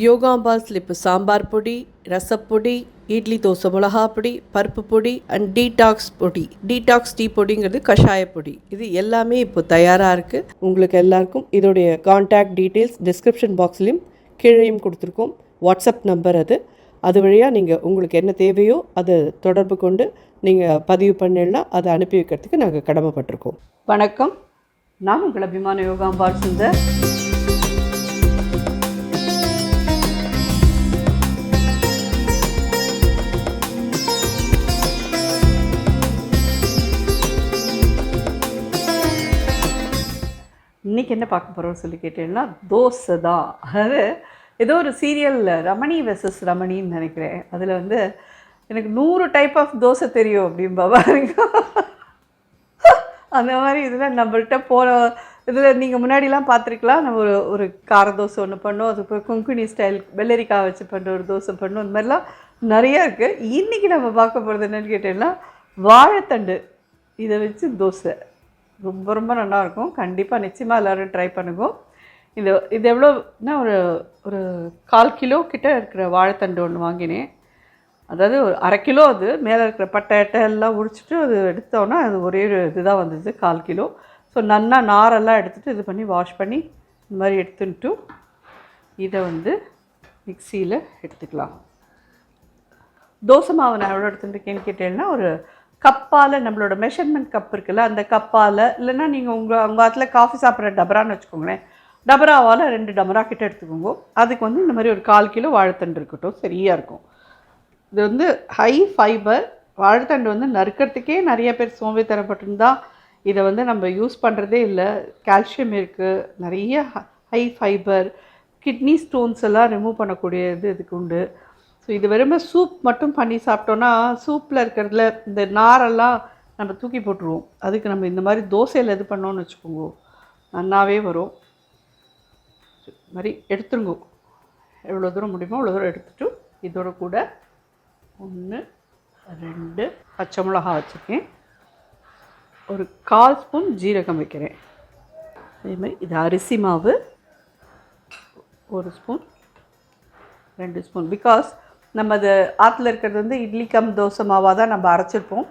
யோகாம்பாஸில் இப்போ சாம்பார் பொடி, ரசப்பொடி, இட்லி தோசை மிளகா பொடி, பருப்பு பொடி அண்ட் டீடாக்ஸ் பொடி. டீடாக்ஸ் டீ பொடிங்கிறது கஷாய பொடி. இது எல்லாமே இப்போ தயாராக இருக்குது. உங்களுக்கு எல்லாருக்கும் இதோடைய கான்டாக்ட் டீட்டெயில்ஸ் டிஸ்கிரிப்ஷன் பாக்ஸ்லேயும் கீழேயும் கொடுத்துருக்கோம். வாட்ஸ்அப் நம்பர் அது வழியாக நீங்கள் உங்களுக்கு என்ன தேவையோ அதை தொடர்பு கொண்டு நீங்கள் பதிவு பண்ணிடலாம். அதை அனுப்பி வைக்கிறதுக்கு நாங்கள் கடமைப்பட்டிருக்கோம். வணக்கம், நான் உங்கள் அபிமான யோகாம்பாள் சுந்தர். இன்றைக்கி என்ன பார்க்க போகிறோம்னு சொல்லி கேட்டீங்கன்னா தோசை தான். அதாவது ஏதோ ஒரு சீரியலில் ரமணி வெர்சஸ் ரமணின்னு நினைக்கிறேன். அதில் வந்து எனக்கு 100 டைப் ஆஃப் தோசை தெரியும் அப்படின்பா. அந்த மாதிரி இதில் நம்மள்கிட்ட போகிற இதில் நீங்கள் முன்னாடிலாம் பார்த்துருக்கலாம். நம்ம ஒரு கார தோசை ஒன்று பண்ணோம், அதுக்கப்புறம் குங்குனி ஸ்டைல் வெள்ளரிக்காய் வச்சு பண்ணுற ஒரு தோசை பண்ணோம். இந்த மாதிரிலாம் நிறையா இருக்குது. இன்றைக்கி நம்ம பார்க்க போகிறது என்னென்னு கேட்டீங்கன்னா வாழைத்தண்டு இதை வச்சு தோசை. ரொம்ப ரொம்ப நல்லாயிருக்கும். கண்டிப்பாக நிச்சயமாக எல்லோரும் ட்ரை பண்ணுங்க. இது எவ்வளோன்னா ஒரு 1/4 கிலோ கிட்ட இருக்கிற வாழைத்தண்டு ஒன்று வாங்கினேன். அதாவது ஒரு 1/2 கிலோ. அது மேலே இருக்கிற பட்டை எல்லாம் உரிச்சிட்டு அது எடுத்தோன்னா அது ஒரே ஒரு இதுதான் வந்தது 1/4 கிலோ. ஸோ நல்லா நாரெல்லாம் எடுத்துகிட்டு இது பண்ணி வாஷ் பண்ணி இந்த மாதிரி எடுத்துட்டு இதை வந்து மிக்சியில் எடுத்துக்கலாம். தோசை மாவு நான் எவ்வளோ எடுத்துட்டுருக்கேன்னு கேட்டேன்னா ஒரு கப்பால், நம்மளோட மெஷர்மெண்ட் கப் இருக்குல்ல, அந்த கப்பால், இல்லைன்னா நீங்கள் உங்கள் அதில் காஃபி சாப்பிட்ற டபரான்னு வச்சுக்கோங்களேன், டபராவால் 2 டபரா கிட்ட எடுத்துக்கோங்க. அதுக்கு வந்து இந்த மாதிரி ஒரு 1/4 கிலோ வாழைத்தண்டு இருக்கட்டும், சரியாக இருக்கும். இது வந்து ஹை ஃபைபர் வாழைத்தண்டு. வந்து நறுக்கிறதுக்கே நிறைய பேர் சோம்பேறித்தனப்பட்டிருந்தா இதை வந்து நம்ம யூஸ் பண்ணுறதே இல்லை. கால்சியம் இருக்குது, நிறைய ஹை ஃபைபர், கிட்னி ஸ்டோன்ஸ் எல்லாம் ரிமூவ் பண்ணக்கூடியது இதுக்கு உண்டு. ஸோ இது வெறுமே சூப் மட்டும் பண்ணி சாப்பிட்டோன்னா சூப்பில் இருக்கிறதுல இந்த நாரெல்லாம் நம்ம தூக்கி போட்டுருவோம். அதுக்கு நம்ம இந்த மாதிரி தோசையில் இது பண்ணோன்னு வச்சுக்கோங்க, நல்லாவே வரும். இது மாதிரி எடுத்துருங்க. எவ்வளோ தூரம் முடியுமோ அவ்வளோ தூரம் எடுத்துகிட்டு இதோட கூட 1 2 பச்சை மிளகா வச்சுருக்கேன், ஒரு 1/4 ஸ்பூன் ஜீரகம் வைக்கிறேன். அதே மாதிரி இது அரிசி மாவு 1 ஸ்பூன் 2 ஸ்பூன். பிகாஸ் நம்ம அது ஆற்றுல இருக்கிறது வந்து இட்லி கம் தோசை மாவாக தான் நம்ம அரைச்சிருப்போம்.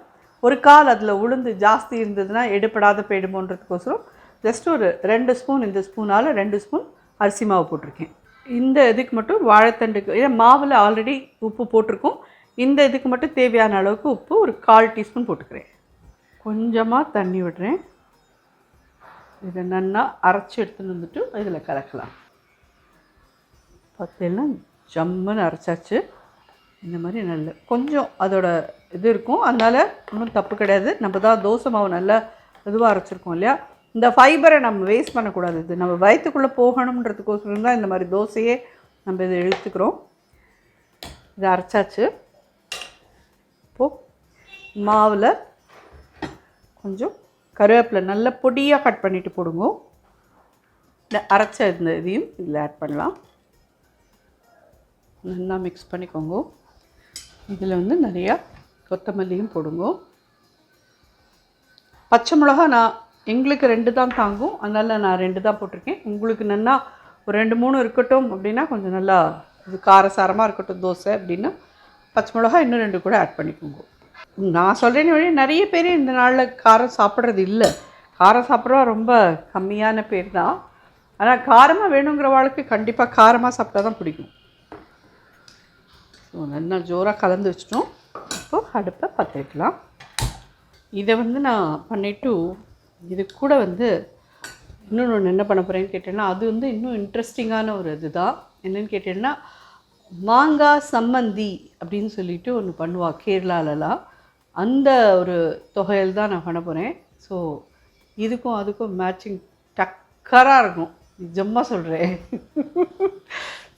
ஒரு கால் அதில் உளுந்து ஜாஸ்தி இருந்ததுன்னா எடுப்படாத போயிடுமோன்றதுக்கோசரம் ஜஸ்ட் ஒரு 2 ஸ்பூன், இந்த ஸ்பூனால் 2 ஸ்பூன் அரிசி மாவு போட்டிருக்கேன். இந்த இதுக்கு மட்டும் வாழைத்தண்டுக்கு, ஏன்னா மாவில் ஆல்ரெடி உப்பு போட்டிருக்கோம், இந்த இதுக்கு மட்டும் தேவையான அளவுக்கு உப்பு ஒரு 1/4 டீஸ்பூன் போட்டுக்கிறேன். கொஞ்சமாக தண்ணி விடுறேன். இதை நல்லா அரைச்சி எடுத்துன்னு வந்துட்டு இதில் கலக்கலாம். பார்த்தீங்கன்னா ஜம்முன்னு அரைச்சாச்சு. இந்த மாதிரி நல்ல கொஞ்சம் அதோட இது இருக்கும், அதனால் ஒன்றும் தப்பு கிடையாது. நம்ம தான் தோசை மாவு நல்லா இதுவாக அரைச்சிருக்கோம் இல்லையா. இந்த ஃபைபரை நம்ம வேஸ்ட் பண்ணக்கூடாது. இது நம்ம வயிற்றுக்குள்ளே போகணுன்றதுக்கோசரம் தான் இந்த மாதிரி தோசையே நம்ம இதை எடுத்துக்கிறோம். இதை அரைச்சாச்சு. இப்போது மாவில் கொஞ்சம் கருவேப்பிலை நல்லா பொடியாக கட் பண்ணிவிட்டு போடுங்க. இந்த அரைச்ச இந்த இதையும் இதில் ஆட் பண்ணலாம். நல்லா மிக்ஸ் பண்ணிக்கோங்க. இதில் வந்து நிறையா கொத்தமல்லியும் போடுங்க. பச்சை மிளகா நான் எங்களுக்கு 2 தான் தாங்கும், அதனால் நான் 2 தான் போட்டிருக்கேன். உங்களுக்கு நல்லா ஒரு 2-3 இருக்கட்டும் அப்படின்னா கொஞ்சம் நல்லா இது காரசாரமாக இருக்கட்டும் தோசை அப்படின்னா பச்சை மிளகா இன்னும் 2 கூட ஆட் பண்ணிக்கோங்க. நான் சொல்கிறேன்னு வழி நிறைய பேர் இந்த நாளில் காரம் சாப்பிட்றது இல்லை. காரம் சாப்பிட்றவா ரொம்ப கம்மியான பேர் தான். ஆனால் காரமாக வேணுங்கிற வாழ்க்கை கண்டிப்பாக காரமாக சாப்பிட்டா தான் பிடிக்கும். ஸோ நல்லா ஜோராக கலந்து வச்சிட்டோம். இப்போது அடுப்பை பற்ற வைக்கலாம். இதை வந்து நான் பண்ணிவிட்டு இது கூட வந்து இன்னொன்று என்ன பண்ண போகிறேன்னு கேட்டேன்னா அது வந்து இன்னும் இன்ட்ரெஸ்டிங்கான ஒரு இது தான். என்னென்னு கேட்டேன்னா மாங்காய் சம்மந்தி அப்படின்னு சொல்லிட்டு ஒன்று பண்ணுவாள் கேரளாலலாம். அந்த ஒரு தொகையில் தான் நான் பண்ண போகிறேன். ஸோ இதுக்கும் அதுக்கும் மேட்சிங் டக்கராக இருக்கும், நிஜமாக சொல்கிறேன்.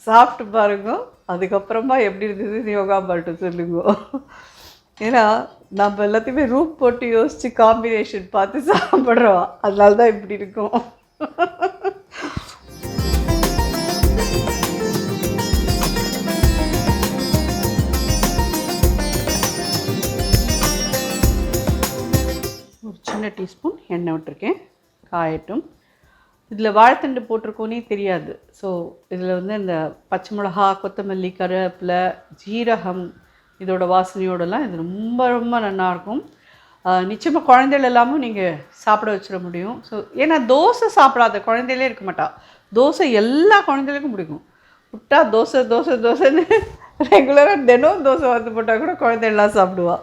சாப்பிட்டு பாருங்க, அதுக்கப்புறமா எப்படி இருந்தது யோகாம்பாள்கிட்ட சொல்லுங்க. ஏன்னா நம்ம எல்லாத்தையுமே ரூம் போட்டு யோசித்து காம்பினேஷன் பார்த்து சாப்பிட்றோம், அதனால தான் இப்படி இருக்கும். ஒரு சின்ன டீஸ்பூன் எண்ணெய் விட்டுருக்கேன், காயட்டும். இதில் வாழைத்தண்டு போட்டிருக்கோன்னே தெரியாது. ஸோ இதில் வந்து இந்த பச்சை மிளகா, கொத்தமல்லி, கருவேப்பிலை, ஜீரகம் இதோட வாசனையோடலாம் இது ரொம்ப ரொம்ப நல்லாயிருக்கும். நிச்சயமாக குழந்தைகள் எல்லாமும் நீங்கள் சாப்பிட வச்சிட முடியும். ஸோ ஏன்னா தோசை சாப்பிடாத குழந்தைகளே இருக்க மாட்டா. தோசை எல்லா குழந்தைகளுக்கும் பிடிக்கும். விட்டா தோசை தோசை தோசைன்னு ரெகுலராக தினம் தோசை வந்து போட்டால் கூட குழந்தைகள்லாம் சாப்பிடுவா.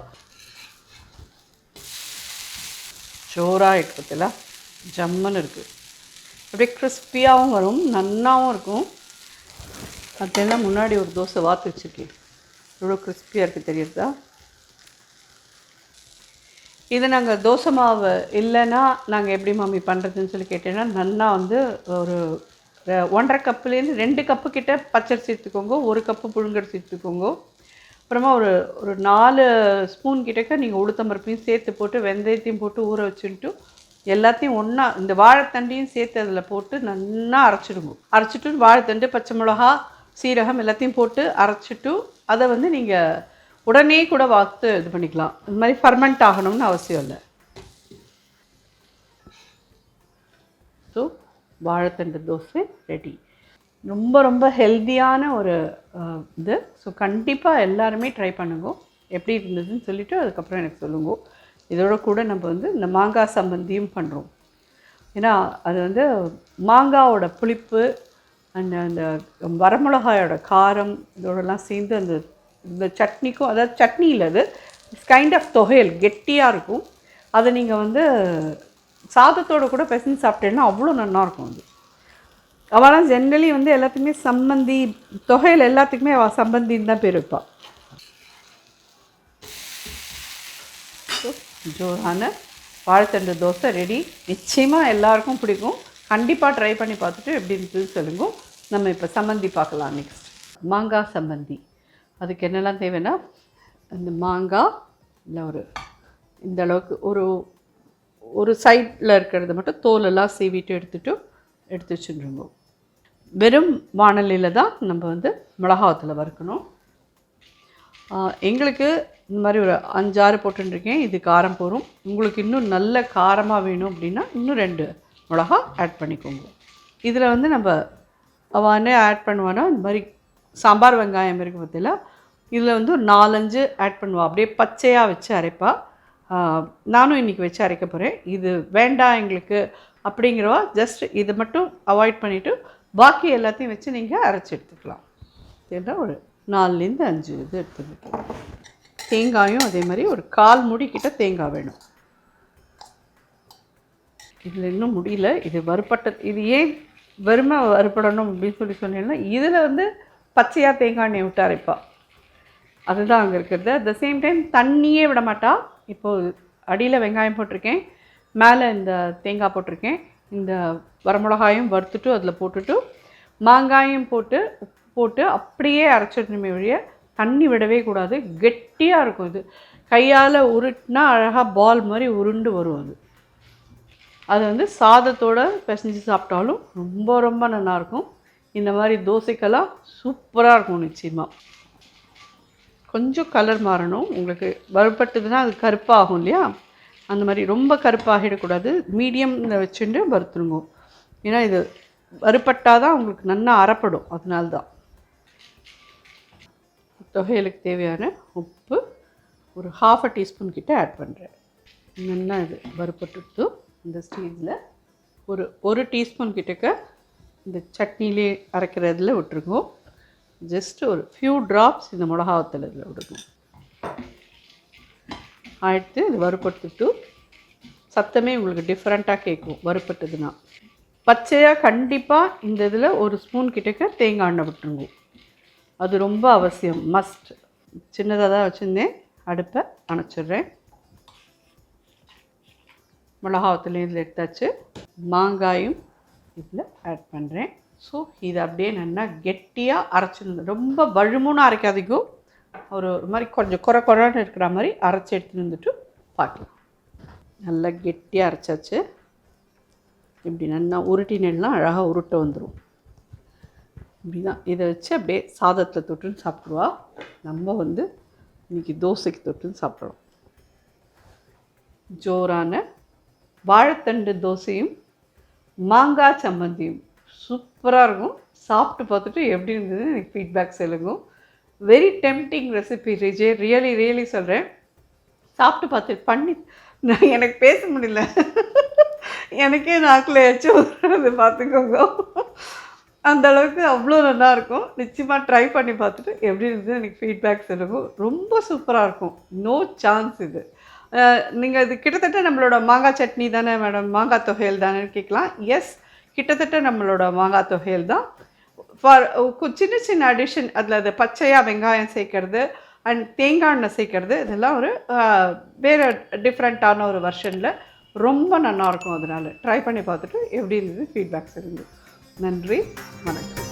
ஜோராக இருக்குது, ஜம்முன்னு இருக்குது. அப்படியே கிறிஸ்பியாகவும் வரும், நன்னாவும் இருக்கும். அதெல்லாம் முன்னாடி ஒரு தோசை வாத்து வச்சுருக்கேன், எவ்வளோ கிறிஸ்பியாக இருக்குது தெரியுறதா? இது நாங்கள் தோசை மாவு இல்லைன்னா நாங்கள் எப்படி மாமி பண்ணுறதுன்னு சொல்லி கேட்டேன்னா, நன்னா வந்து ஒரு 1.5 கப்புலேருந்து 2 கப்பு கிட்ட பச்சரிசி எடுத்துக்கோங்க, 1 கப்பு புழுங்கரிசி எடுத்துக்கோங்க. அப்புறமா ஒரு ஒரு 4 ஸ்பூன் கிட்டக்க நீங்கள் உளுத்தம்பருப்பையும் சேர்த்து போட்டு வெந்தயத்தையும் போட்டு ஊற வச்சுட்டு எல்லாத்தையும் ஒன்றா இந்த வாழைத்தண்டையும் சேர்த்து அதில் போட்டு நல்லா அரைச்சிட்டு வாழைத்தண்டு, பச்சை மிளகா, சீரகம் எல்லாத்தையும் போட்டு அரைச்சிட்டு அதை வந்து நீங்கள் உடனே கூட வாத்து இது பண்ணிக்கலாம். இந்த மாதிரி ஃபர்மெண்ட் ஆகணும்னு அவசியம் இல்லை. ஸோ வாழைத்தண்டு தோசை ரெடி. ரொம்ப ரொம்ப ஹெல்த்தியான ஒரு இது. ஸோ கண்டிப்பாக எல்லாருமே ட்ரை பண்ணுங்க. எப்படி இருந்ததுன்னு சொல்லிவிட்டு அதுக்கப்புறம் எனக்கு சொல்லுங்க. இதோட கூட நம்ம வந்து இந்த மாங்காய் சம்பந்தியும் பண்ணுறோம். ஏன்னா அது வந்து மாங்காவோட புளிப்பு அண்ட் அந்த வரமிளகாயோட காரம் இதோடலாம் சேர்ந்து அந்த இந்த சட்னிக்கும், அதாவது சட்னி இல்லை, அது கைண்ட் ஆஃப் தொகையல் கெட்டியாக இருக்கும். அதை நீங்கள் வந்து சாதத்தோடு கூட பிசைஞ்சு சாப்பிட்டேன்னா அவ்வளோ நல்லாயிருக்கும். அது அவெல்லாம் ஜென்ரலி வந்து எல்லாத்துக்குமே சம்பந்தி, தொகையில் எல்லாத்துக்குமே அவள் சம்பந்தின்னு தான் பேர் வைப்பாள். ஜோரான வாழைத்தண்டு தோசை ரெடி. நிச்சயமாக எல்லாருக்கும் பிடிக்கும். கண்டிப்பாக ட்ரை பண்ணி பார்த்துட்டு எப்படி இருந்தது சொல்லுங்க. நம்ம இப்போ சம்பந்தி பார்க்கலாம். நெக்ஸ்ட் மாங்காய் சம்பந்தி. அதுக்கு என்னெல்லாம் தேவைன்னா, இந்த மாங்காய் இல்லை ஒரு இந்த அளவுக்கு ஒரு ஒரு சைடில் இருக்கிறத மட்டும் தோலெல்லாம் சீவிட்டு எடுத்து வச்சுருங்க. வெறும் வாணலியில் தான் நம்ம வந்து மிளகாத்தில் வறுக்கணும். எங்களுக்கு இந்த மாதிரி ஒரு 5-6 போட்டுருக்கேன். இது காரம் போகும். உங்களுக்கு இன்னும் நல்ல காரமாக வேணும் அப்படின்னா இன்னும் 2 மிளகா ஆட் பண்ணிக்கோங்க. இதில் வந்து நம்ம அவனே ஆட் பண்ணுவானா, இந்த மாதிரி சாம்பார் வெங்காயம் இருக்குது பார்த்தீங்களா, இதில் வந்து ஒரு 4-5 ஆட் பண்ணுவாள். அப்படியே பச்சையாக வச்சு அரைப்பா. நானும் இன்றைக்கி வச்சு அரைக்க போகிறேன். இது வேண்டாம் எங்களுக்கு அப்படிங்கிறவா ஜஸ்ட் இதை மட்டும் அவாய்ட் பண்ணிவிட்டு பாக்கி எல்லாத்தையும் வச்சு நீங்கள் அரைச்சி எடுத்துக்கலாம். ஏன்னா ஒரு 4-5 இது எடுத்துருக்கேன். தேங்காயும் அதே மாதிரி ஒரு 1/4 மூடி கிட்ட தேங்காய் வேணும். இதில் இன்னும் முடியல, இது வறுப்பட்ட, இது ஏன் வெறுமை வறுப்படணும் அப்படின்னு சொன்னீங்கன்னா, இதில் வந்து பச்சையாக தேங்காய் எண்ணெய் விட்டு அரைப்பா. அதுதான் அங்கே இருக்கிறது. அட் த சேம் டைம் தண்ணியே விட மாட்டா. இப்போது அடியில் வெங்காயம் போட்டிருக்கேன், மேலே இந்த தேங்காய் போட்டிருக்கேன். இந்த வரமிளகாயும் வறுத்துட்டு அதில் போட்டுட்டு மாங்காயும் போட்டு அப்படியே அரைச்சிடணுமே ஒழிய தண்ணி விடவே கூடாது. கெட்டியாக இருக்கும். இது கையால் உருட்டினா அழகாக பால் மாதிரி உருண்டு வரும். அது வந்து சாதத்தோடு பிசைஞ்சு சாப்பிட்டாலும் ரொம்ப ரொம்ப நல்லாயிருக்கும். இந்த மாதிரி தோசைக்கெல்லாம் சூப்பராக இருக்கும். நிச்சயமாக கொஞ்சம் கலர் மாறணும். உங்களுக்கு வறுப்பட்டதுன்னா அது கருப்பாகும் இல்லையா, அந்த மாதிரி ரொம்ப கருப்பாகிடக்கூடாது. மீடியமில் வச்சுட்டு வறுத்துருங்க. ஏன்னா இது வறுப்பட்டால் தான் உங்களுக்கு நல்லா அரைப்படும். அதனால்தான் தொகைகளுக்கு தேவையான உப்பு ஒரு 1/2 டீஸ்பூன் கிட்ட ஆட் பண்ணுறேன். நல்லா இது வறுப்பட்டு இந்த ஸ்டேஜில் ஒரு டீஸ்பூன் கிட்டக்க இந்த சட்னிலே அரைக்கிறதுல விட்டுருங்க. ஜஸ்ட் ஒரு ஃபியூ ட்ராப்ஸ் இந்த மிளகாவத்தில் இதில் விடுங்க. ஆயிடுத்து இது வறுப்பட்டுட்டு சத்தமே உங்களுக்கு டிஃப்ரெண்ட்டாக கேட்கும். வறுப்பட்டதுன்னா பச்சையாக கண்டிப்பாக இந்த இதில் ஒரு ஸ்பூன் கிட்டக்க தேங்காய் எண்ணெய் விட்டுருங்க. அது ரொம்ப அவசியம், மஸ்ட். சின்னதாக தான் வச்சுருந்தேன், அடுப்பை அணைச்சிட்றேன். மிளகாவத்துலேயும் இதில் எடுத்தாச்சு. மாங்காயும் இதில் ஆட் பண்ணுறேன். ஸோ இதை அப்படியே நல்லா கெட்டியாக அரைச்சிருந்து, ரொம்ப வழுமுன்னு அரைக்காதீங்க. ஒரு மாதிரி கொஞ்சம் குறைன்னு இருக்கிற மாதிரி அரைச்சி எடுத்துகிட்டு வந்துட்டு பார்க்கலாம். நல்லா கெட்டியாக அரைச்சாச்சு. இப்படி நல்லா உருட்டினெல்லாம் அழகாக உருட்ட வந்துடும். இப்படி தான் இதை வச்சு அப்படியே சாதத்தில் தொட்டுன்னு சாப்பிடுவா. நம்ம வந்து இன்றைக்கி தோசைக்கு தொட்டுன்னு சாப்பிட்றோம். ஜோரான வாழைத்தண்டு தோசையும் மாங்காய் சம்மந்தியும் சூப்பராக இருக்கும். சாப்பிட்டு பார்த்துட்டு எப்படி இருந்தது எனக்கு ஃபீட்பேக் சொல்லுங்க. வெரி டெம்ப்டிங் ரெசிபி ரிஜே, ரியலி சொல்கிறேன். சாப்பிட்டு பார்த்து பண்ணி நான் எனக்கு பேச முடியல. எனக்கே நாக்கில் எச்சு ஊறுறது பார்த்துக்கோங்க. அந்த அளவுக்கு அவ்வளோ நல்லாயிருக்கும். நிச்சயமாக ட்ரை பண்ணி பார்த்துட்டு எப்படி இருந்தது எனக்கு ஃபீட்பேக் சொல்லுங்க. ரொம்ப சூப்பராக இருக்கும். நோ சான்ஸ் இது. நீங்கள் இது கிட்டத்தட்ட நம்மளோட மாங்காய் சட்னி தானே மேடம், மாங்காய் தொகையல் தானேன்னு கேட்கலாம். எஸ், கிட்டத்தட்ட நம்மளோட மாங்காய் தொகையல் தான். ஃபார் சின்ன அடிஷன் அதில் அது பச்சையாக வெங்காயம் சேர்க்கறது அண்ட் தேங்காய் எண்ணெய் சேர்க்கறது, இதெல்லாம் ஒரு வேறு டிஃப்ரெண்ட்டான ஒரு வெர்ஷனில் ரொம்ப நல்லாயிருக்கும். அதனால் ட்ரை பண்ணி பார்த்துட்டு எப்படி இருந்தது ஃபீட்பேக்ஸ் இருந்து. நன்றி, வணக்கம்.